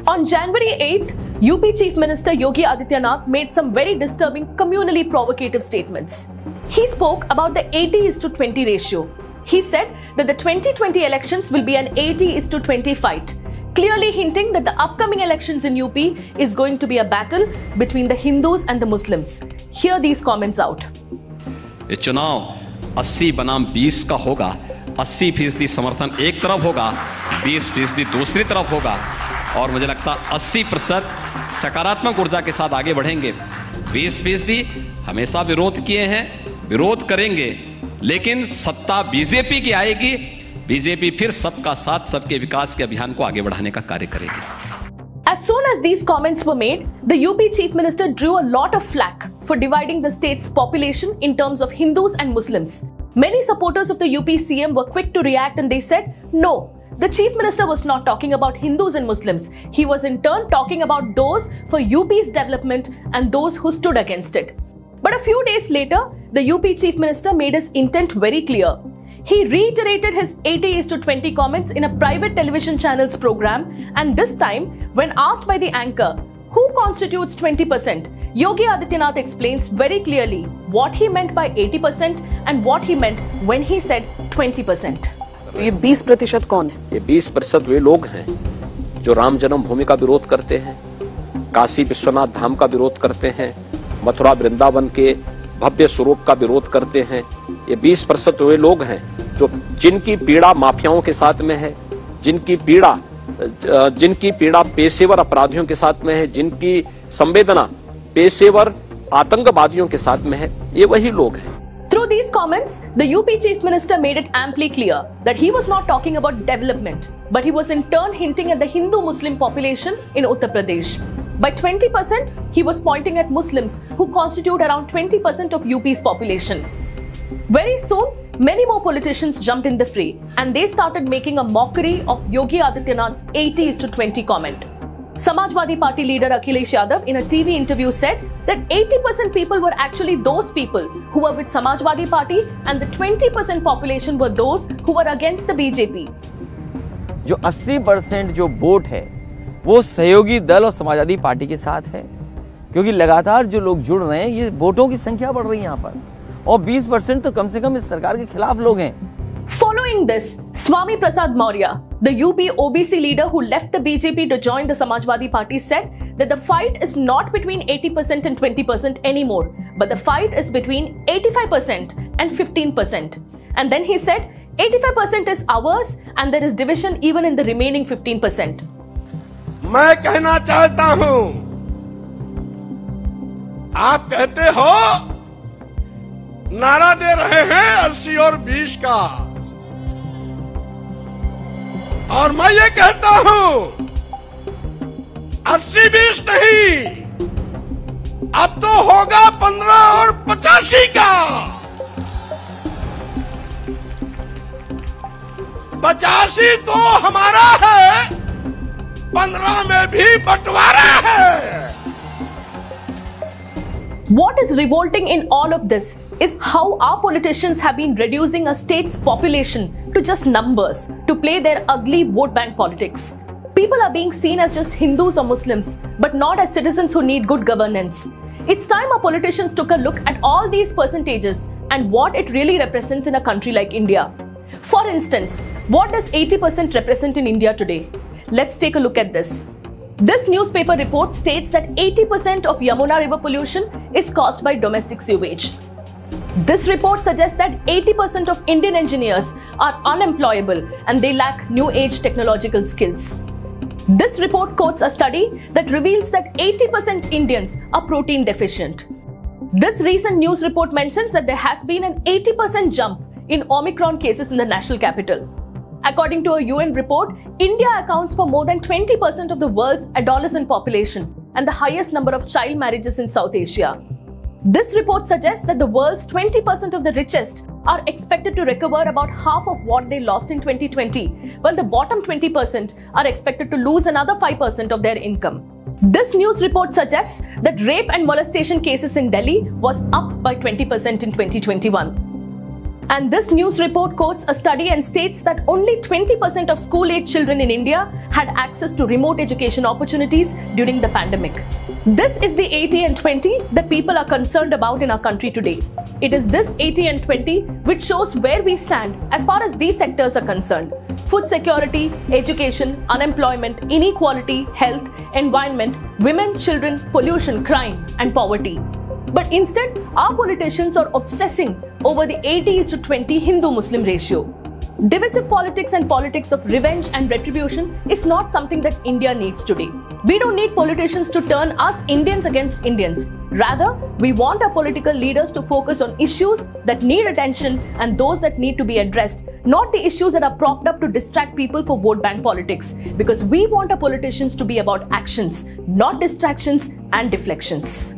On January 8th, UP Chief Minister Yogi Adityanath made some very disturbing communally provocative statements. He spoke about the 80:20 ratio. He said that the 2020 elections will be an 80:20 fight, clearly hinting that the upcoming elections in UP is going to be a battle between the Hindus and the Muslims. Hear these comments out. ये चुनाव 80 बनाम 20 का होगा। 80% समर्थन एक तरफ होगा, 20% दूसरी तरफ होगा और मुझे लगता 80% सकारात्मक ऊर्जा के साथ आगे बढ़ेंगे। 20% हमेशा विरोध किए हैं, विरोध करेंगे, लेकिन सत्ता बीजेपी की आएगी। बीजेपी फिर सबका साथ सबके विकास के अभियान को आगे बढ़ाने का कार्य करेगी। As soon as these comments were made, the UP Chief Minister drew a lot of flack for dividing the state's population in terms of Hindus and Muslims. Many supporters of the UP CM were quick to react and they said, no, the Chief Minister was not talking about Hindus and Muslims. He was in turn talking about those for UP's development and those who stood against it. But a few days later, the UP Chief Minister made his intent very clear. He reiterated his 80:20 comments in a private television channel's program, and this time, when asked by the anchor, who constitutes 20%, Yogi Adityanath explains very clearly what he meant by 80% and what he meant when he said 20%. ये 20% कौन है? ये 20% वे लोग हैं जो राम जन्मभूमि का विरोध करते हैं, काशी विश्वनाथ धाम का विरोध करते हैं, मथुरा वृंदावन के भव्य स्वरूप का विरोध करते हैं। ये 20% वे लोग हैं जो जिनकी पीड़ा माफियाओं के साथ में है, जिनकी पीड़ा पेशेवर अपराधियों के साथ में है, जिनकी संवेदना पेशेवर आतंकवादियों के साथ में है, ये वही लोग हैं। Through these comments, the UP Chief Minister made it amply clear that he was not talking about development, but he was in turn hinting at the Hindu-Muslim population in Uttar Pradesh. By 20%, he was pointing at Muslims who constitute around 20% of UP's population. Very soon, many more politicians jumped in the fray and they started making a mockery of Yogi Adityanath's 80:20 comment. Samajwadi Party leader Akhilesh Yadav in a TV interview said that 80% people were actually those people who were with Samajwadi Party and the 20% population were those who were against the BJP. जो 80% जो vote है वो सहयोगी दल और Samajwadi party के साथ है, क्योंकि लगातार जो लोग जुड़ रहे हैं ये वोटों की संख्या बढ़ रही है यहाँ पर, और 20% तो कम से कम इस सरकार के खिलाफ लोग हैं। Following this, Swami Prasad Maurya, the UP OBC leader who left the BJP to join the Samajwadi Party, said that the fight is not between 80% and 20% anymore, but the fight is between 85% and 15%. And then he said 85% is ours and there is division even in the remaining 15%. मैं कहना चाहता हूं, आप कहते हो नारा दे रहे हैं 80 और 20 का, और मैं ये कहता हूं 80-20 नहीं, अब तो होगा 15 और 85 का। 85 तो हमारा है, 15 में भी बंटवारा है। What is revolting in all of this is how our politicians have been reducing a state's population to just numbers to play their ugly vote bank politics. People are being seen as just Hindus or Muslims, but not as citizens who need good governance. It's time our politicians took a look at all these percentages and what it really represents in a country like India. For instance, what does 80% represent in India today? Let's take a look at this. This newspaper report states that 80% of Yamuna river pollution is caused by domestic sewage. This report suggests that 80% of Indian engineers are unemployable and they lack new age technological skills. This report quotes a study that reveals that 80% Indians are protein deficient. This recent news report mentions that there has been an 80% jump in Omicron cases in the national capital. According to a UN report, India accounts for more than 20% of the world's adolescent population and the highest number of child marriages in South Asia. This report suggests that the world's 20% of the richest are expected to recover about half of what they lost in 2020, while the bottom 20% are expected to lose another 5% of their income. This news report suggests that rape and molestation cases in Delhi was up by 20% in 2021. And this news report quotes a study and states that only 20% of school-age children in India had access to remote education opportunities during the pandemic. This is the 80 and 20 that people are concerned about in our country today. It is this 80 and 20 which shows where we stand as far as these sectors are concerned: food security, education, unemployment, inequality, health, environment, women, children, pollution, crime, and poverty. But instead, our politicians are obsessing over the 80:20 Hindu-Muslim ratio. Divisive politics and politics of revenge and retribution is not something that India needs today. We don't need politicians to turn us Indians against Indians. Rather, we want our political leaders to focus on issues that need attention and those that need to be addressed, not the issues that are propped up to distract people for vote bank politics. Because we want our politicians to be about actions, not distractions and deflections.